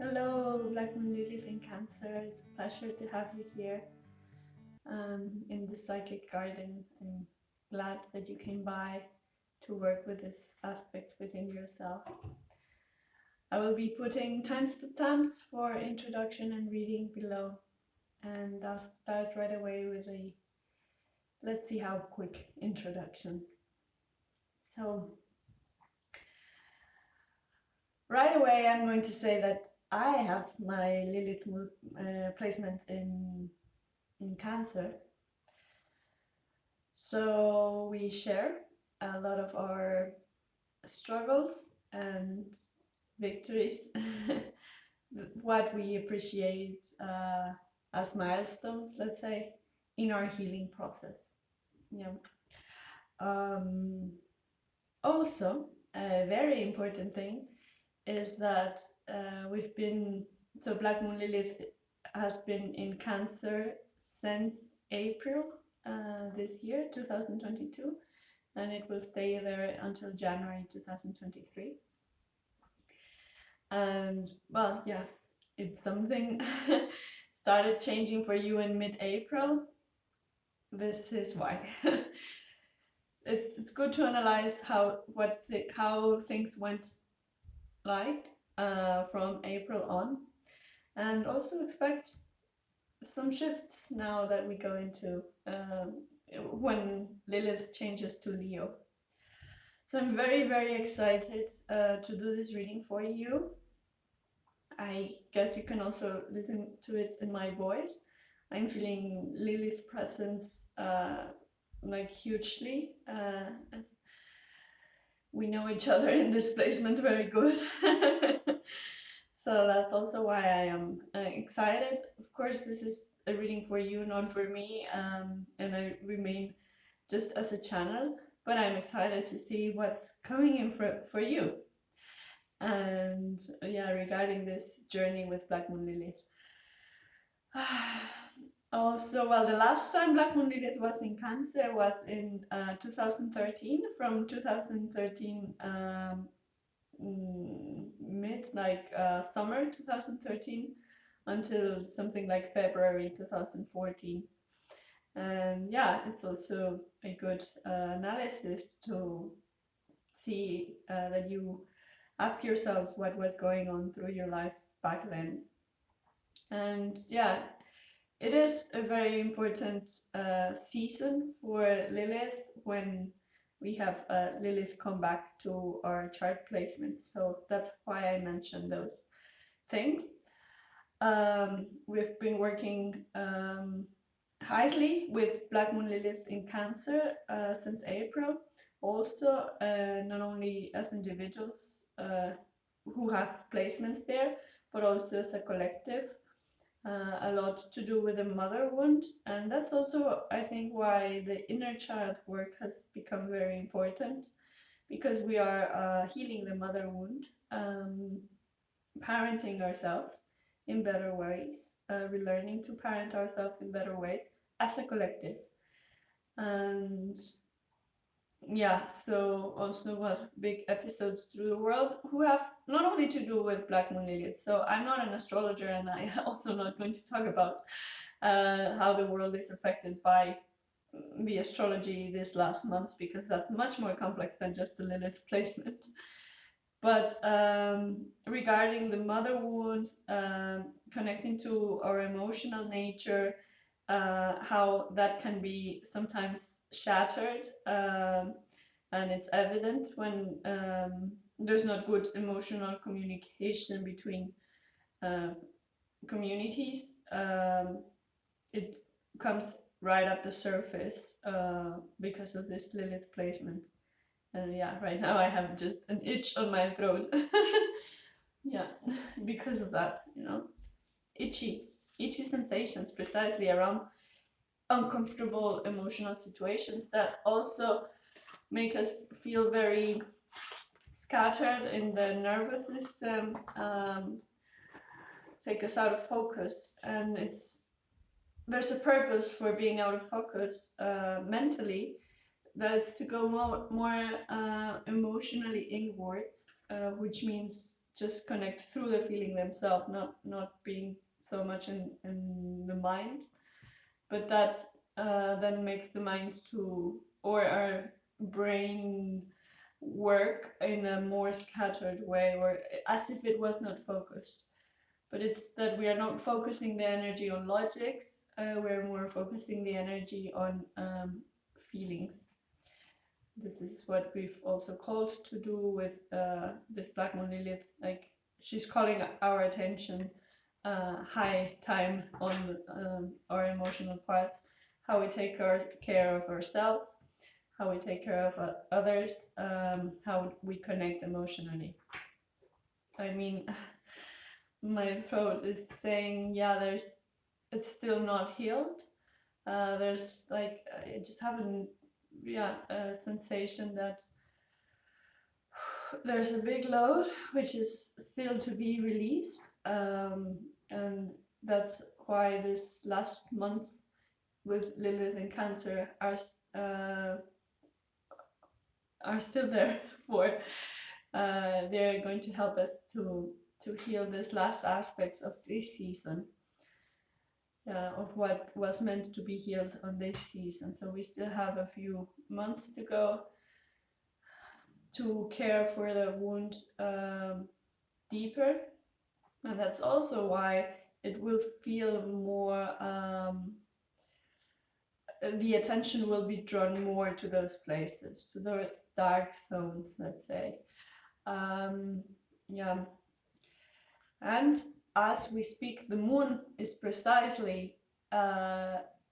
Hello, Black Moon Lilith in Cancer. It's a pleasure to have you here in the Psychic Garden. I'm glad that you came by to work with this aspect within yourself. I will be putting timestamps for introduction and reading below, and I'll start right away with a let's see how quick introduction. So, right away, I'm going to say that I have my Lilith placement in Cancer. So we share a lot of our struggles and victories, what we appreciate as milestones, let's say, in our healing process. Yeah. Um, Also, a very important thing is that Black Moon Lilith has been in Cancer since April this year, 2022, and it will stay there until January 2023. And well, yeah, if something started changing for you in mid-April, this is why. It's good to analyze how things went like from April on, and also expect some shifts now that we go into when Lilith changes to Leo. So I'm very excited to do this reading for you. I guess you can also listen to it in my voice. I'm feeling Lilith presence like hugely. We know each other in this placement very good. So that's also why I am excited. Of course, this is a reading for you, not for me, and I remain just as a channel, but I'm excited to see what's coming in for you. And yeah, regarding this journey with Black Moon Lilith. Also, well, the last time Black Moon Lilith was in Cancer was in 2013. From 2013 summer 2013 until something like February 2014. And yeah, it's also a good analysis to see that you ask yourself what was going on through your life back then. And yeah, it is a very important season for Lilith when we have Lilith come back to our chart placements. So that's why I mentioned those things. We've been working highly with Black Moon Lilith in Cancer since April. Also, not only as individuals who have placements there, but also as a collective. A lot to do with the mother wound, and that's also, I think, why the inner child work has become very important, because we are healing the mother wound, parenting ourselves in better ways, relearning to parent ourselves in better ways as a collective. And yeah, so also big episodes through the world who have not only to do with Black Moon Lilith. So I'm not an astrologer, and I also not going to talk about how the world is affected by the astrology this last month, because that's much more complex than just a Lilith placement. But regarding the mother wound, connecting to our emotional nature, how that can be sometimes shattered, and it's evident when there's not good emotional communication between communities. It comes right at the surface because of this Lilith placement. And yeah, right now I have just an itch on my throat. Yeah, because of that, itchy sensations precisely around uncomfortable emotional situations that also make us feel very scattered in the nervous system, take us out of focus. And there's a purpose for being out of focus mentally, that it's to go more emotionally inwards, which means just connect through the feeling themselves, not being so much in the mind. But that then makes the mind to, or our brain, work in a more scattered way, or as if it was not focused. But it's that we are not focusing the energy on logics, we're more focusing the energy on feelings. This is what we've also called to do with this Black Moon Lilith. Like, she's calling our attention high time on our emotional parts, how we take care of ourselves, how we take care of others, how we connect emotionally. I mean, my throat is saying, yeah, it's still not healed. There's like, I just have a sensation that there's a big load which is still to be released, and that's why this last months with Lilith and Cancer are still there for. They're going to help us to heal this last aspect of this season, of what was meant to be healed on this season. So we still have a few months to go to care for the wound deeper, and that's also why it will feel more, the attention will be drawn more to those places, to those dark zones, let's say. Yeah. And as we speak, the moon is precisely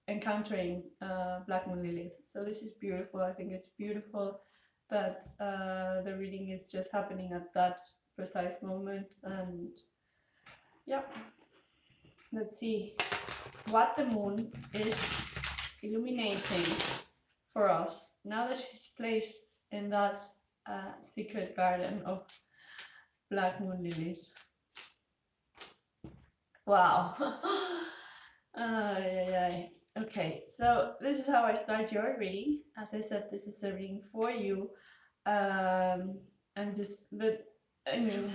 encountering Black Moon Lilith. So this is beautiful. I think it's beautiful that the reading is just happening at that precise moment. And yeah, let's see what the moon is illuminating for us now that she's placed in that secret garden of Black Moon Lilith. Wow. Okay, so this is how I start your reading. As I said, this is a reading for you. But I mean,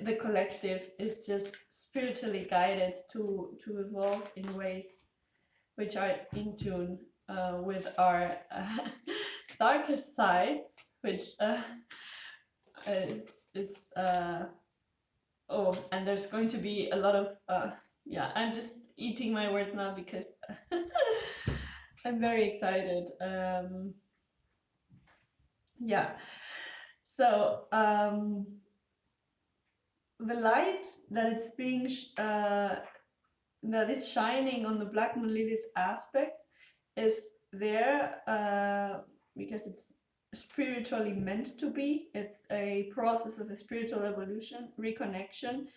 the collective is just spiritually guided to evolve in ways which are in tune with our darkest sides, which is oh, and there's going to be a lot of I'm just eating my words now because I'm very excited. So the light that it's being that is shining on the Black Moon Lilith aspect is there because it's spiritually meant to be. It's a process of a spiritual evolution, reconnection,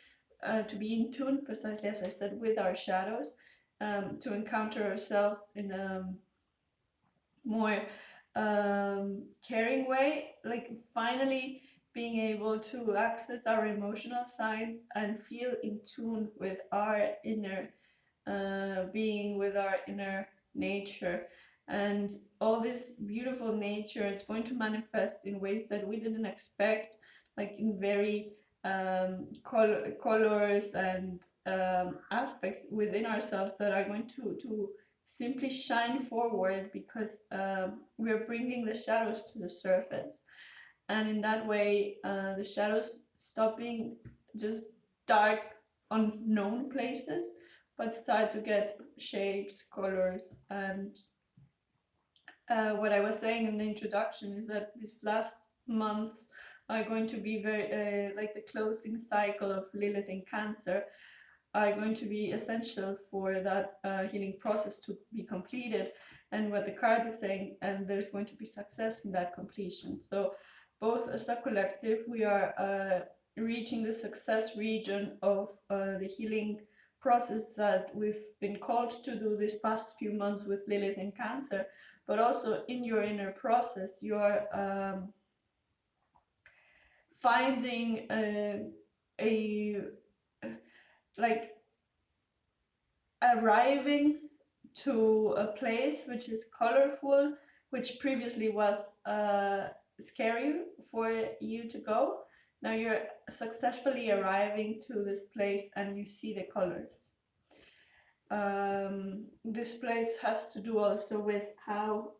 to be in tune, precisely as I said, with our shadows, to encounter ourselves in a more caring way, like finally being able to access our emotional sides and feel in tune with our inner being, with our inner nature. And all this beautiful nature, it's going to manifest in ways that we didn't expect, like in very colors and aspects within ourselves that are going to simply shine forward, because we're bringing the shadows to the surface. And in that way, the shadows stop being just dark, unknown places, but start to get shapes, colors. And what I was saying in the introduction is that this last months are going to be very like the closing cycle of Lilith in Cancer, are going to be essential for that healing process to be completed. And what the card is saying, and there's going to be success in that completion. So both as a collective, we are reaching the success region of the healing process that we've been called to do this past few months with Lilith in Cancer. But also in your inner process, you are finding like arriving to a place which is colorful, which previously was scary for you to go. Now you're successfully arriving to this place and you see the colors. This place has to do also with how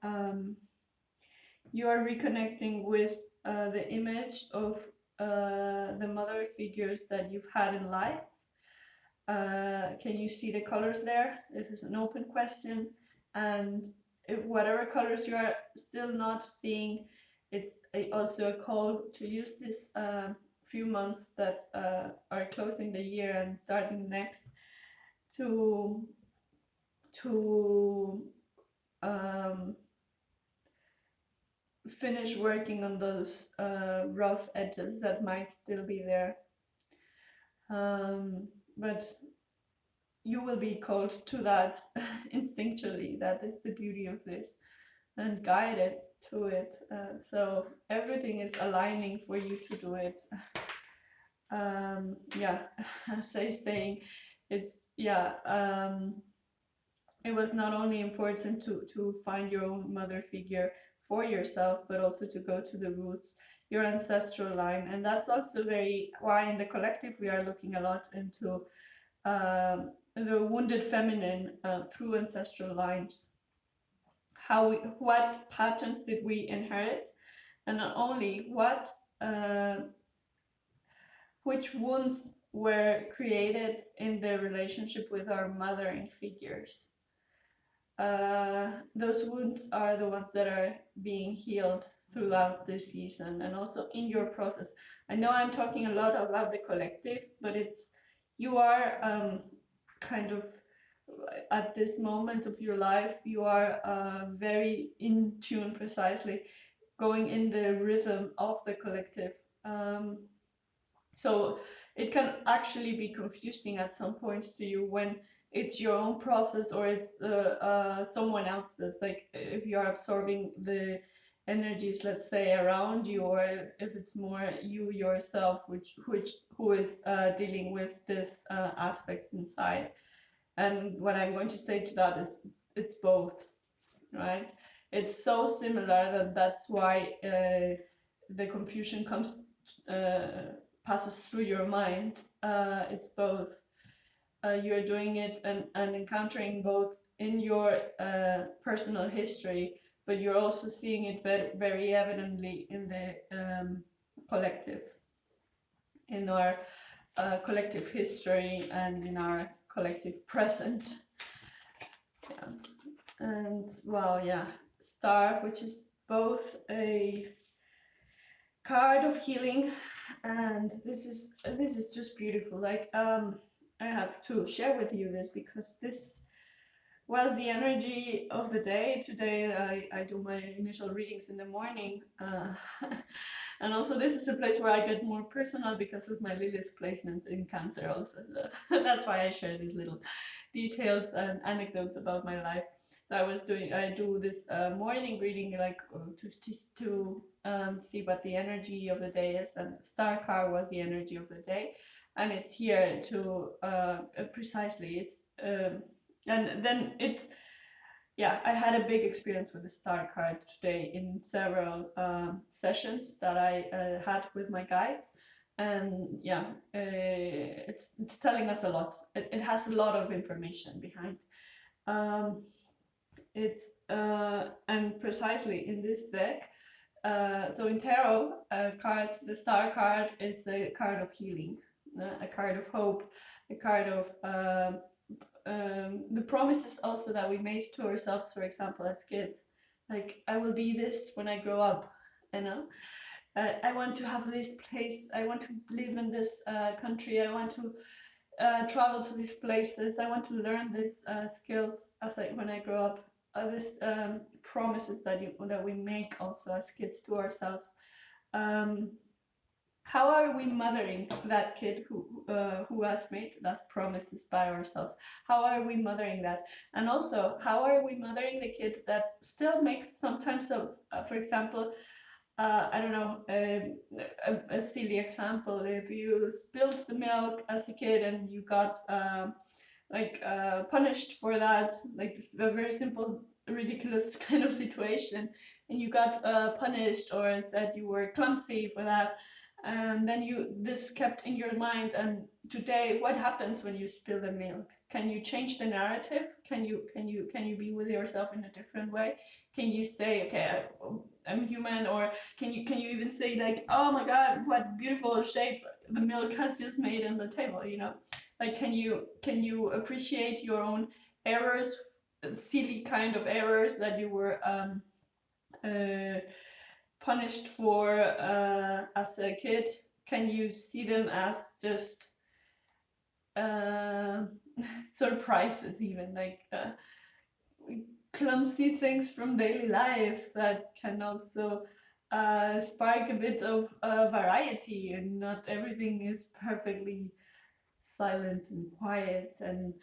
you are reconnecting with the image of the mother figures that you've had in life. Can you see the colors there? This is an open question, and whatever colors you are still not seeing, it's also a call to use this few months that are closing the year and starting next to finish working on those rough edges that might still be there. But you will be called to that instinctually. That is the beauty of this, and guided to it. So everything is aligning for you to do it. Yeah, saying it's, yeah, it was not only important to find your own mother figure for yourself, but also to go to the roots, your ancestral line. And that's also why in the collective we are looking a lot into the wounded feminine through ancestral lines. What patterns did we inherit, and not only which wounds were created in the relationship with our mothering figures. Those wounds are the ones that are being healed throughout this season and also in your process. I know I'm talking a lot about the collective, but you are kind of at this moment of your life, you are very in tune, precisely going in the rhythm of the collective. So it can actually be confusing at some points to you when it's your own process or it's someone else's. Like if you are absorbing the energies, let's say, around you, or if it's more you yourself, who is dealing with this aspects inside. And what I'm going to say to that is it's both, right? It's so similar that's why the confusion passes through your mind. It's both. You're doing it and encountering both in your personal history, but you're also seeing it very evidently in the collective, in our collective history and in our collective present. Yeah. And well, yeah, Star, which is both a card of healing, and this is just beautiful. Like I have to share with you this because this was the energy of the day. Today I do my initial readings in the morning, and also this is a place where I get more personal because of my Lilith placement in Cancer also. So that's why I share these little details and anecdotes about my life. So I do this morning reading, like to see what the energy of the day is, and Star card was the energy of the day, and it's here to precisely. It's and then yeah, I had a big experience with the Star card today in several sessions that I had with my guides, and yeah, it's telling us a lot. It has a lot of information behind. And precisely in this deck, so in tarot cards, the Star card is a card of healing, a card of hope, a card of the promises also that we made to ourselves, for example, as kids. Like, I will be this when I grow up, you know? I want to have this place, I want to live in this country, I want to travel to these places, I want to learn these skills when I grow up. These promises that we make also as kids to ourselves. How are we mothering that kid who has made that promises by ourselves? How are we mothering that? And also, how are we mothering the kid that still makes sometimes of, for example, I don't know, a silly example. If you spilled the milk as a kid and you got punished for that, like a very simple, ridiculous kind of situation, and you got punished or said you were clumsy for that, and then this kept in your mind. And today, what happens when you spill the milk? Can you change the narrative? Can you be with yourself in a different way? Can you say, okay, I'm human? Or can you even say like, oh my god, what beautiful shape the milk has just made on the table, you know? Like, can you appreciate your own errors, silly kind of errors that you were punished for as a kid? Can you see them as just uh, surprises, even like clumsy things from daily life that can also spark a bit of variety, and not everything is perfectly silent and quiet and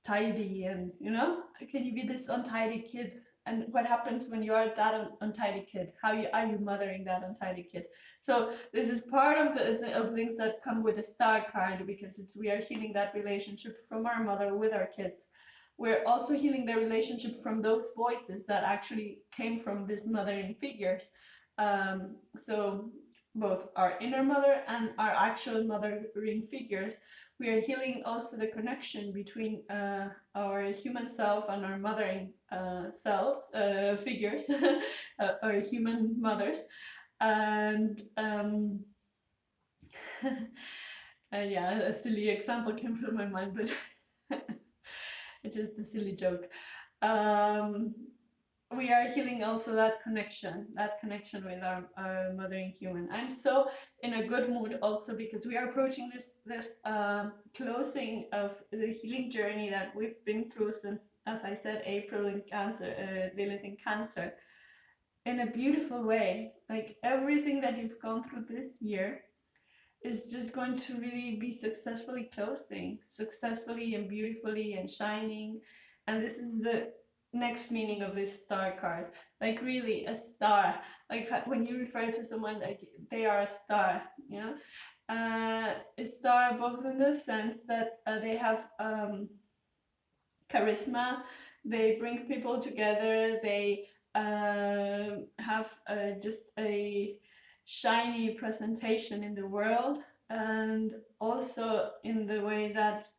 tidy, and you know, can you be this untidy kid? And what happens when you are that untidy kid? Are you mothering that untidy kid? So this is part of of things that come with the star card, because we are healing that relationship from our mother with our kids. We're also healing the relationship from those voices that actually came from these mothering figures. So both our inner mother and our actual mothering figures. We are healing also the connection between our human self and our mothering selves, figures, our human mothers. And yeah, a silly example came from my mind, but it's just a silly joke. We are healing also that connection with our mothering human. I'm so in a good mood also because we are approaching this closing of the healing journey that we've been through since, as I said, April in Cancer, Lilith in Cancer, in a beautiful way. Like everything that you've gone through this year is just going to really be successfully closing, successfully and beautifully and shining. And this is the next meaning of this star card. Like really a star. Like when you refer to someone like they are a star, you know? A star both in the sense that they have charisma, they bring people together, they have just a shiny presentation in the world, and also in the way that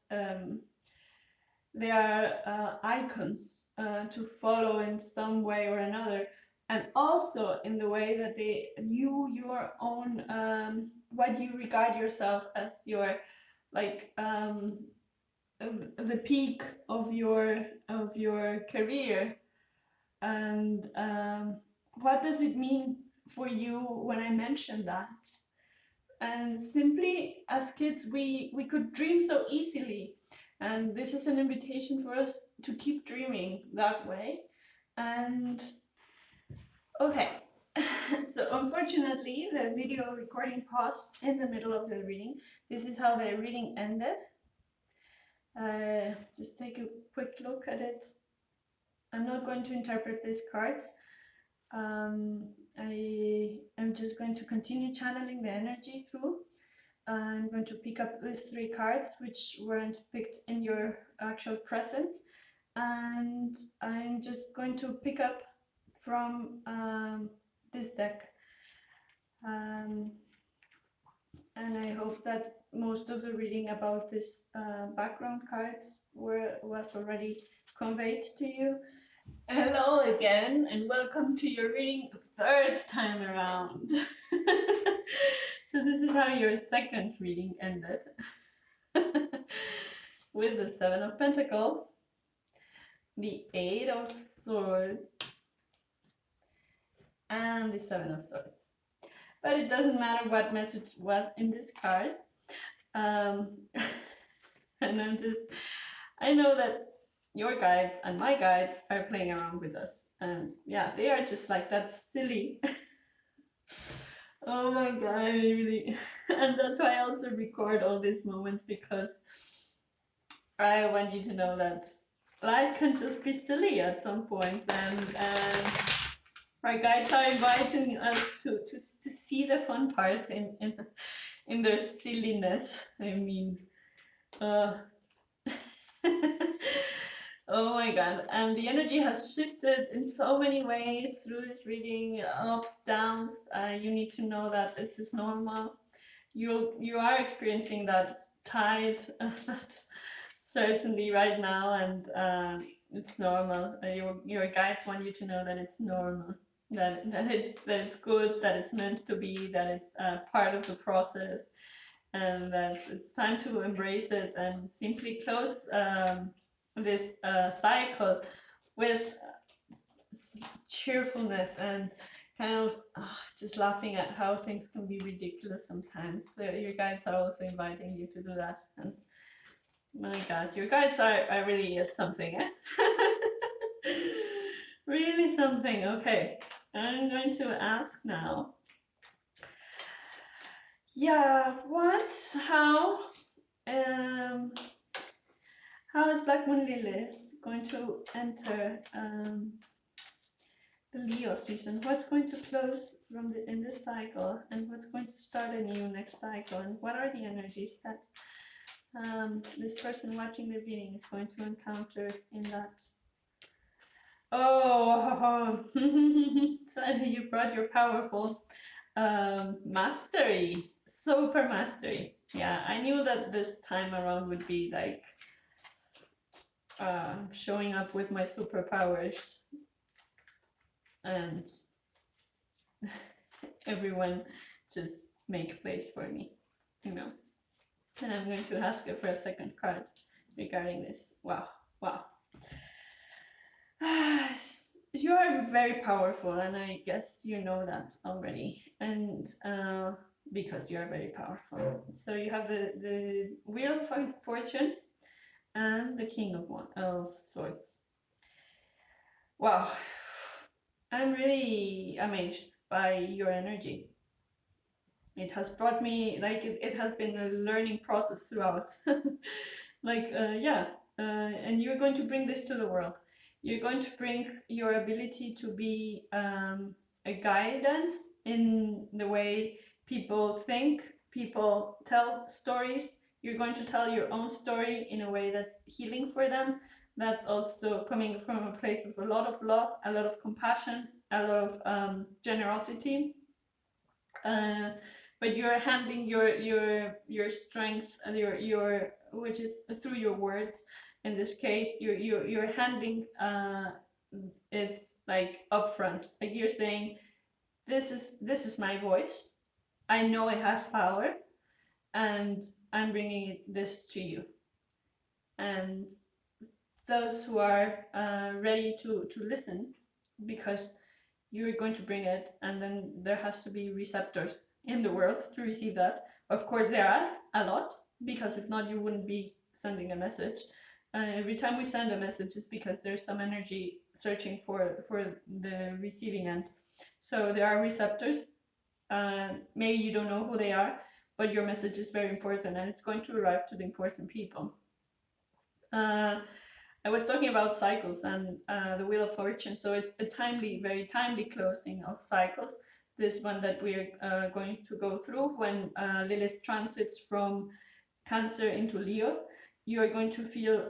they are icons to follow in some way or another, and also in the way that they knew your own what you regard yourself as your like the peak of your career. And what does it mean for you when I mention that? And simply, as kids, we could dream so easily, and this is an invitation for us to keep dreaming that way. And okay, so unfortunately the video recording paused in the middle of the reading. This is how the reading ended. Just take a quick look at it. I'm not going to interpret these cards. I am just going to continue channeling the energy through. I'm going to pick up these 3 cards which weren't picked in your actual presence, and I'm just going to pick up from this deck. And I hope that most of the reading about this background cards was already conveyed to you. Hello again, and welcome to your reading 3rd time around. So this is how your 2nd reading ended. With the 7 of Pentacles, the 8 of Swords, and the 7 of Swords. But it doesn't matter what message was in these cards. And I know that your guides and my guides are playing around with us. And yeah, they are just like that silly. Oh my god, I really... And that's why I also record all these moments, because I want you to know that life can just be silly at some points, and my guides are inviting us to see the fun part in their silliness. I mean, oh my god, and the energy has shifted in so many ways through this reading, ups, downs. You need to know that this is normal. you are experiencing that tide. That's certainly right now, and it's normal. Your guides want you to know that it's normal, that it's good, that it's meant to be, that it's part of the process, and that it's time to embrace it and simply close this cycle with cheerfulness and kind of just laughing at how things can be ridiculous sometimes. Your guides are also inviting you to do that. And my God, your guides are really something, eh? Really something. Okay, I'm going to ask now. Yeah, how is Black Moon Lilith going to enter the Leo season? What's going to close in this cycle, and what's going to start anew next cycle? And what are the energies that this person watching the reading is going to encounter in that? Oh, so you brought your powerful mastery, super mastery. Yeah, I knew that this time around would be like showing up with my superpowers and everyone just make place for me, you know. And I'm going to ask her for a second card regarding this. Wow, wow. You are very powerful, and I guess you know that already. And because you are very powerful, so you have the Wheel of Fortune and the King of Swords. Wow, I'm really amazed by your energy. It has brought me, like, it has been a learning process throughout. Like, yeah, and you're going to bring this to the world. You're going to bring your ability to be a guidance in the way people think, people tell stories. You're going to tell your own story in a way that's healing for them. That's also coming from a place of a lot of love, a lot of compassion, a lot of generosity. But you're handling your strength and your which is through your words. In this case, you're handling it's like upfront, like you're saying, this is my voice, I know it has power, and I'm bringing this to you. And those who are ready to listen, because you're going to bring it, and then there has to be receptors in the world to receive that. Of course, there are a lot, because if not, you wouldn't be sending a message. Every time we send a message, it's because there's some energy searching for the receiving end. So there are receptors. Maybe you don't know who they are, but your message is very important, and it's going to arrive to the important people. I was talking about cycles and the Wheel of Fortune, so it's a very timely closing of cycles. This one that we're going to go through when Lilith transits from Cancer into Leo. You are going to feel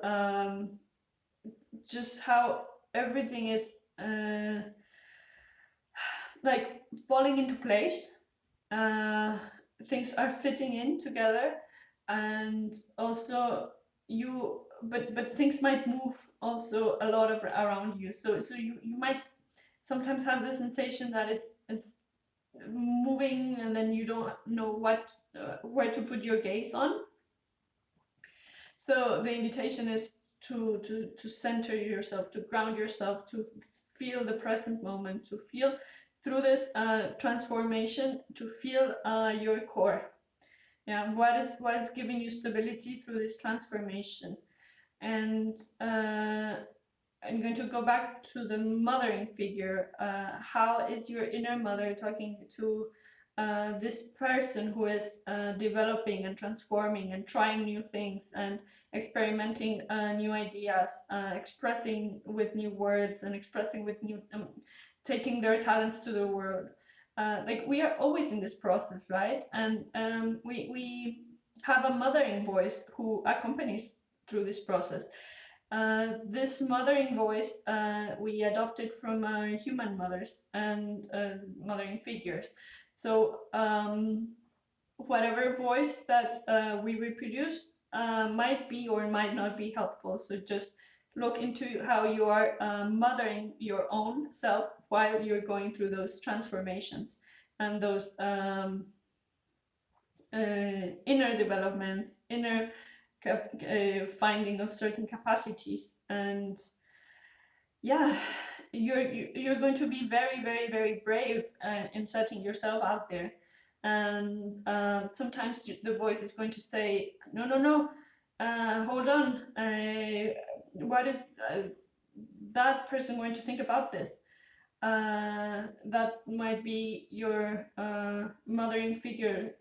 just how everything is like falling into place. Things are fitting in together, and also but things might move also a lot around you. So you might sometimes have the sensation that it's moving, and then you don't know where to put your gaze on. So the invitation is to center yourself, to ground yourself, to feel the present moment, to feel through this transformation, to feel your core. Yeah, what is giving you stability through this transformation? And I'm going to go back to the mothering figure. How is your inner mother talking to this person who is developing and transforming and trying new things and experimenting new ideas, expressing with new words and expressing with new, taking their talents to the world? Like, we are always in this process, right? And we have a mothering voice who accompanies through this process. This mothering voice we adopted from our human mothers and mothering figures. So whatever voice that we reproduce might be or might not be helpful. So just look into how you are mothering your own self while you're going through those transformations and those inner developments, inner finding of certain capacities. And yeah, you're going to be very, very, very brave in setting yourself out there. And sometimes the voice is going to say, no, no, no, hold on, what is that person going to think about this? That might be your mothering figure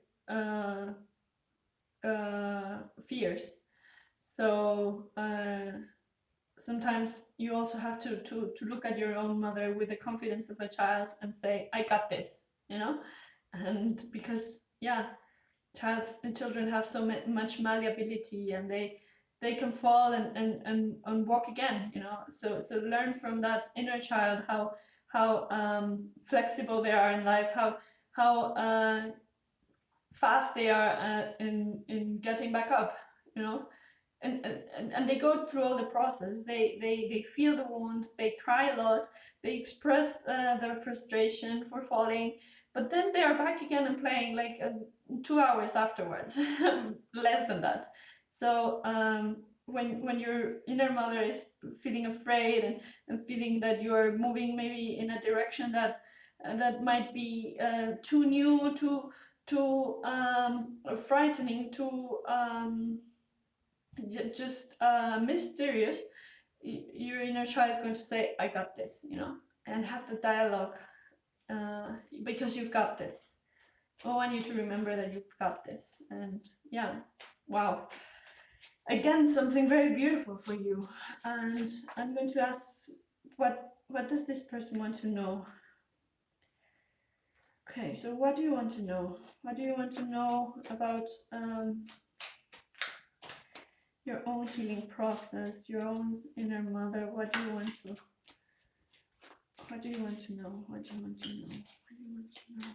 fears. So sometimes you also have to look at your own mother with the confidence of a child and say, I got this, you know? And because, yeah, children have so much malleability, and they can fall and walk again, you know? So learn from that inner child how flexible they are in life, how fast they are in getting back up, you know? And they go through all the process. They feel the wound, they cry a lot, they express their frustration for falling, but then they are back again and playing like 2 hours afterwards, less than that. So when your inner mother is feeling afraid and feeling that you're moving maybe in a direction that might be too new, too frightening, too just mysterious, your inner child is going to say, I got this, you know, and have the dialogue because you've got this. I want you to remember that you've got this. And yeah, wow. Again, something very beautiful for you. And I'm going to ask, what does this person want to know? Okay, so what do you want to know? What do you want to know about your own healing process, your own inner mother? What do you want to know? What do you want to know? What do you want to know? What do you want to know?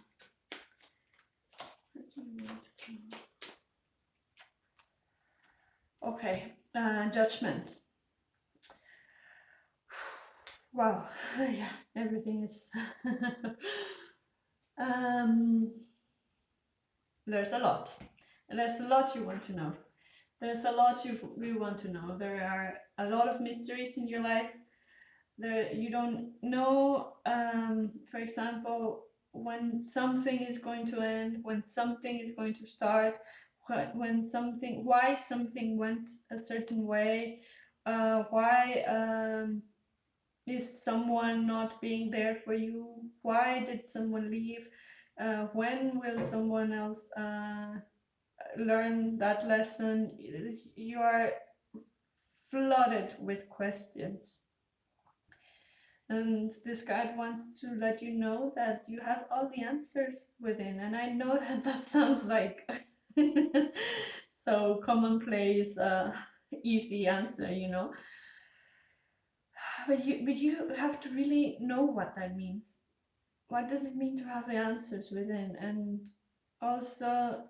What do you want to know? Okay, judgment. Wow, yeah, everything is. There's a lot. There's a lot you want to know. There's a lot you want to know. There are a lot of mysteries in your life. There, you don't know, for example, when something is going to end, when something is going to start, when something, why something went a certain way, why is someone not being there for you, why did someone leave, when will someone else learn that lesson. You are flooded with questions. And this guide wants to let you know that you have all the answers within. And I know that that sounds like so commonplace, easy answer, you know. But you have to really know what that means. What does it mean to have the answers within? And also,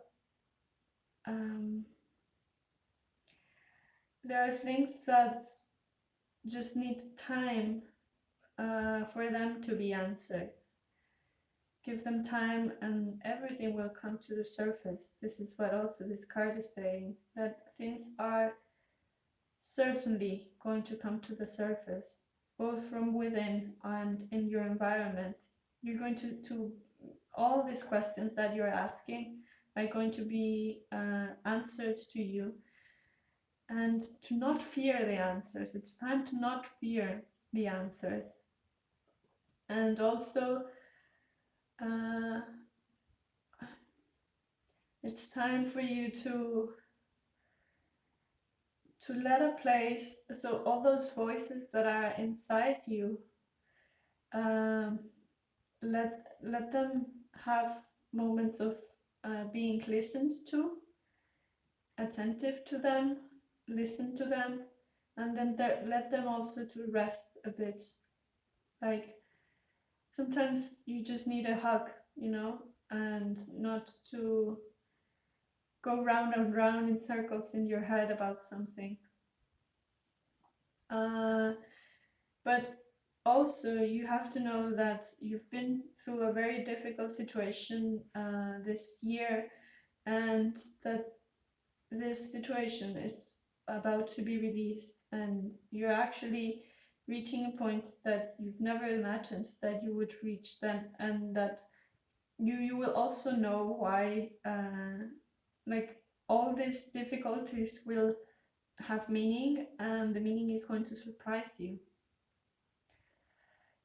there are things that just need time for them to be answered. Give them time and everything will come to the surface. This is what also this card is saying, that things are certainly going to come to the surface, both from within and in your environment. You're going to all these questions that you're asking are going to be answered to you. And to not fear the answers. It's time to not fear the answers. And also, it's time for you to let a place, so all those voices that are inside you, let them have moments of being listened to, attentive to them, listen to them, and then let them also to rest a bit. Like sometimes you just need a hug, you know, and not to go round and round in circles in your head about something. But also you have to know that you've been through a very difficult situation this year, and that this situation is about to be released, and you're actually reaching a point that you've never imagined that you would reach then, and that you will also know why like all these difficulties will have meaning, and the meaning is going to surprise you.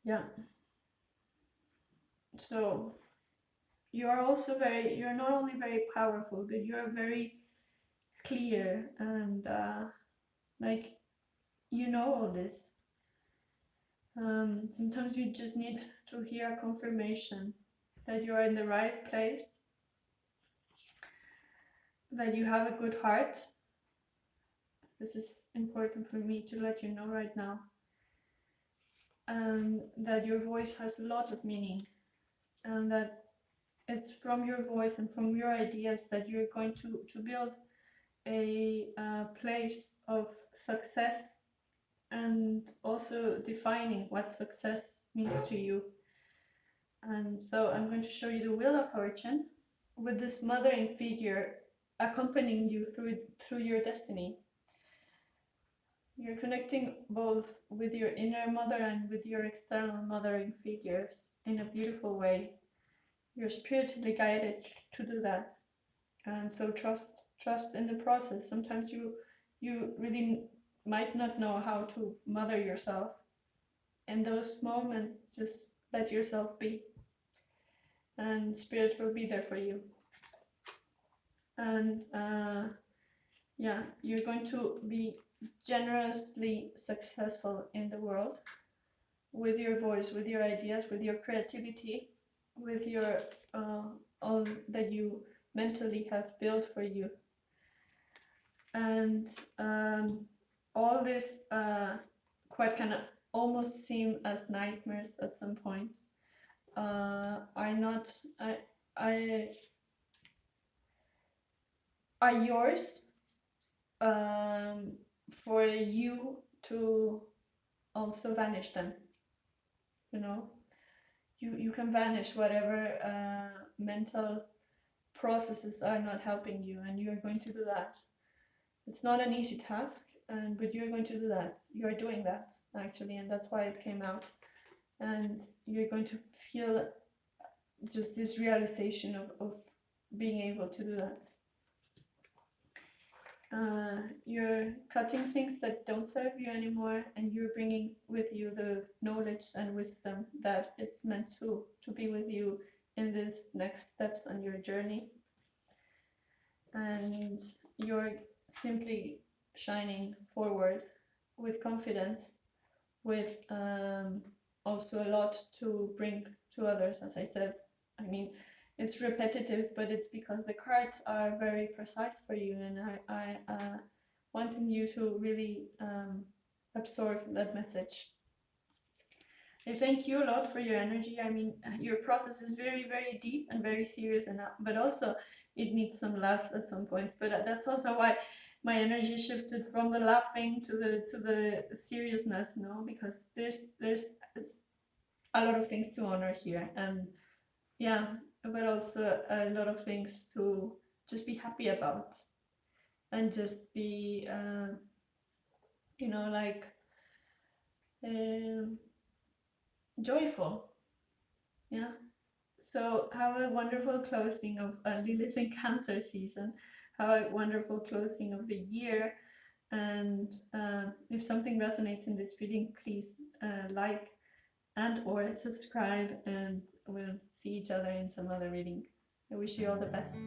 Yeah. So you're also you're not only very powerful, but you're very clear, and like, you know all this. Sometimes you just need to hear confirmation that you are in the right place, that you have a good heart. This is important for me to let you know right now. And that your voice has a lot of meaning, and that it's from your voice and from your ideas that you're going to build a place of success, and also defining what success means to you. And so I'm going to show you the Wheel of Fortune with this mothering figure accompanying you through your destiny. You're connecting both with your inner mother and with your external mothering figures in a beautiful way. You're spiritually guided to do that, and so trust in the process. Sometimes you really might not know how to mother yourself. In those moments, just let yourself be, and spirit will be there for you. And yeah, you're going to be generously successful in the world with your voice, with your ideas, with your creativity, with your all that you mentally have built for you. And all this quite kind of almost seem as nightmares at some point are not are yours, for you to also vanish them. You know, you can vanish whatever mental processes are not helping you, and you're going to do that. It's not an easy task, but you're going to do that. You're doing that actually, and that's why it came out. And you're going to feel just this realization of being able to do that. You're cutting things that don't serve you anymore, and you're bringing with you the knowledge and wisdom that it's meant to be with you in this next steps on your journey. And you're simply shining forward with confidence, with also a lot to bring to others. As I said, I mean, it's repetitive, but it's because the cards are very precise for you, and I wanting you to really absorb that message. I thank you a lot for your energy. I mean, your process is very, very deep and very serious, and but also it needs some laughs at some points. But that's also why my energy shifted from the laughing to the seriousness, you know, because there's a lot of things to honor here, and yeah, but also a lot of things to just be happy about, and just be you know, like joyful. Yeah. So have a wonderful closing of Lilith in Cancer season. Have a wonderful closing of the year. And if something resonates in this reading, please like and or subscribe, and we'll see each other in some other reading. I wish you all the best.